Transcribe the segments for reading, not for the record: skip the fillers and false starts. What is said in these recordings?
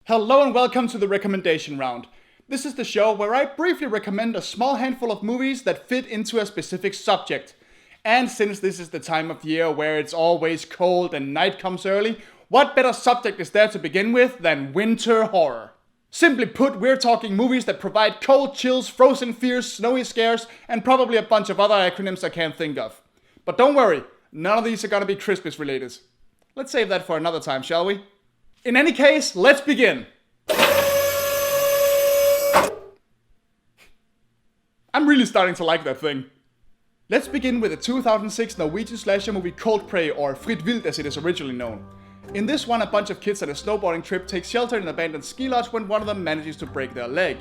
Hello and welcome to the recommendation round. This is the show where I briefly recommend a small handful of movies that fit into a specific subject. And since this is the time of year where it's always cold and night comes early, what better subject is there to begin with than winter horror? Simply put, we're talking movies that provide cold chills, frozen fears, snowy scares, and probably a bunch of other acronyms I can't think of. But don't worry, none of these are gonna be Christmas related. Let's save that for another time, shall we? In any case, let's begin. I'm really starting to like that thing. Let's begin with the 2006 Norwegian slasher movie Cold Prey, or Fritt Vilt as it is originally known. In this one, a bunch of kids at a snowboarding trip take shelter in an abandoned ski lodge when one of them manages to break their leg.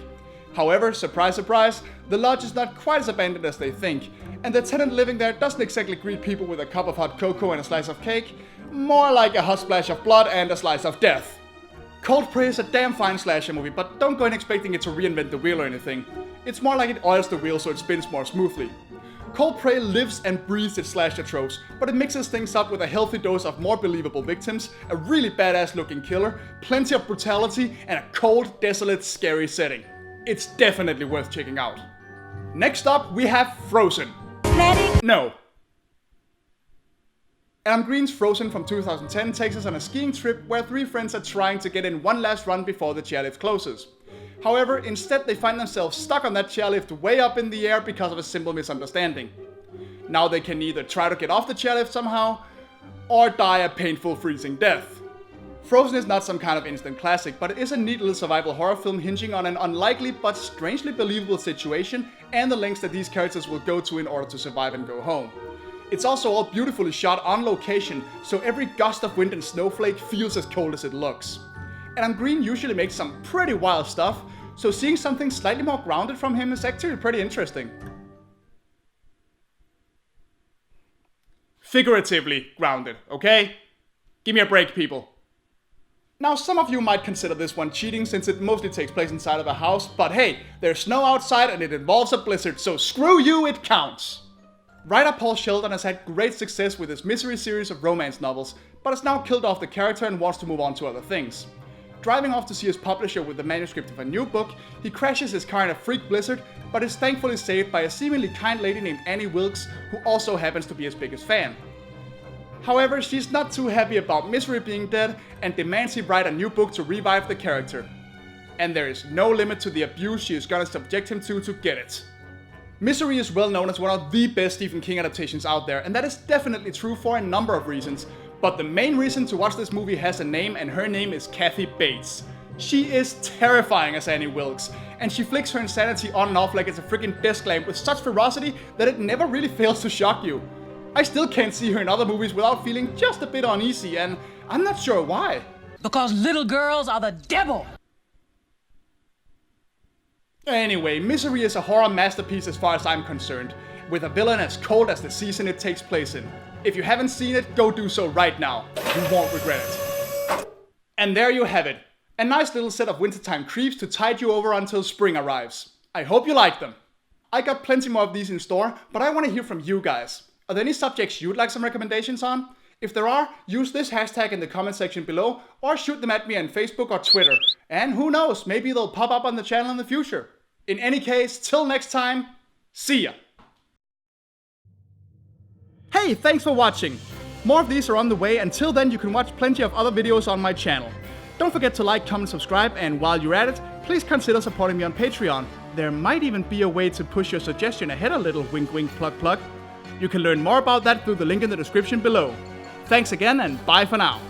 However, surprise surprise, the lodge is not quite as abandoned as they think, and the tenant living there doesn't exactly greet people with a cup of hot cocoa and a slice of cake, more like a hot splash of blood and a slice of death. Cold Prey is a damn fine slasher movie, but don't go in expecting it to reinvent the wheel or anything. It's more like it oils the wheel so it spins more smoothly. Cold Prey lives and breathes its slasher tropes, but it mixes things up with a healthy dose of more believable victims, a really badass looking killer, plenty of brutality, and a cold, desolate, scary setting. It's definitely worth checking out. Next up, we have Frozen. No. Adam Green's Frozen from 2010 takes us on a skiing trip where three friends are trying to get in one last run before the chairlift closes. However, instead they find themselves stuck on that chairlift way up in the air because of a simple misunderstanding. Now they can either try to get off the chairlift somehow, or die a painful freezing death. Frozen is not some kind of instant classic, but it is a neat little survival horror film hinging on an unlikely but strangely believable situation and the lengths that these characters will go to in order to survive and go home. It's also all beautifully shot on location, so every gust of wind and snowflake feels as cold as it looks. Adam Green usually makes some pretty wild stuff, so seeing something slightly more grounded from him is actually pretty interesting. Figuratively grounded, okay? Give me a break, people. Now, some of you might consider this one cheating since it mostly takes place inside of a house, but hey, there's snow outside and it involves a blizzard, so screw you, it counts! Writer Paul Sheldon has had great success with his Misery series of romance novels, but has now killed off the character and wants to move on to other things. Driving off to see his publisher with the manuscript of a new book, he crashes his car in a freak blizzard, but is thankfully saved by a seemingly kind lady named Annie Wilkes, who also happens to be his biggest fan. However, she's not too happy about Misery being dead and demands he write a new book to revive the character. And there is no limit to the abuse she is gonna subject him to get it. Misery is well known as one of the best Stephen King adaptations out there, and that is definitely true for a number of reasons. But the main reason to watch this movie has a name, and her name is Kathy Bates. She is terrifying as Annie Wilkes, and she flicks her insanity on and off like it's a freaking desk lamp with such ferocity that it never really fails to shock you. I still can't see her in other movies without feeling just a bit uneasy, and I'm not sure why. Because little girls are the devil! Anyway, Misery is a horror masterpiece as far as I'm concerned, with a villain as cold as the season it takes place in. If you haven't seen it, go do so right now. You won't regret it. And there you have it. A nice little set of wintertime creeps to tide you over until spring arrives. I hope you like them. I got plenty more of these in store, but I want to hear from you guys. Are there any subjects you'd like some recommendations on? If there are, use this hashtag in the comment section below, or shoot them at me on Facebook or Twitter. And who knows, maybe they'll pop up on the channel in the future. In any case, till next time, see ya! Hey, thanks for watching! More of these are on the way. Until then, you can watch plenty of other videos on my channel. Don't forget to like, comment, subscribe, and while you're at it, please consider supporting me on Patreon. There might even be a way to push your suggestion ahead a little, wink wink plug plug. You can learn more about that through the link in the description below. Thanks again, and bye for now.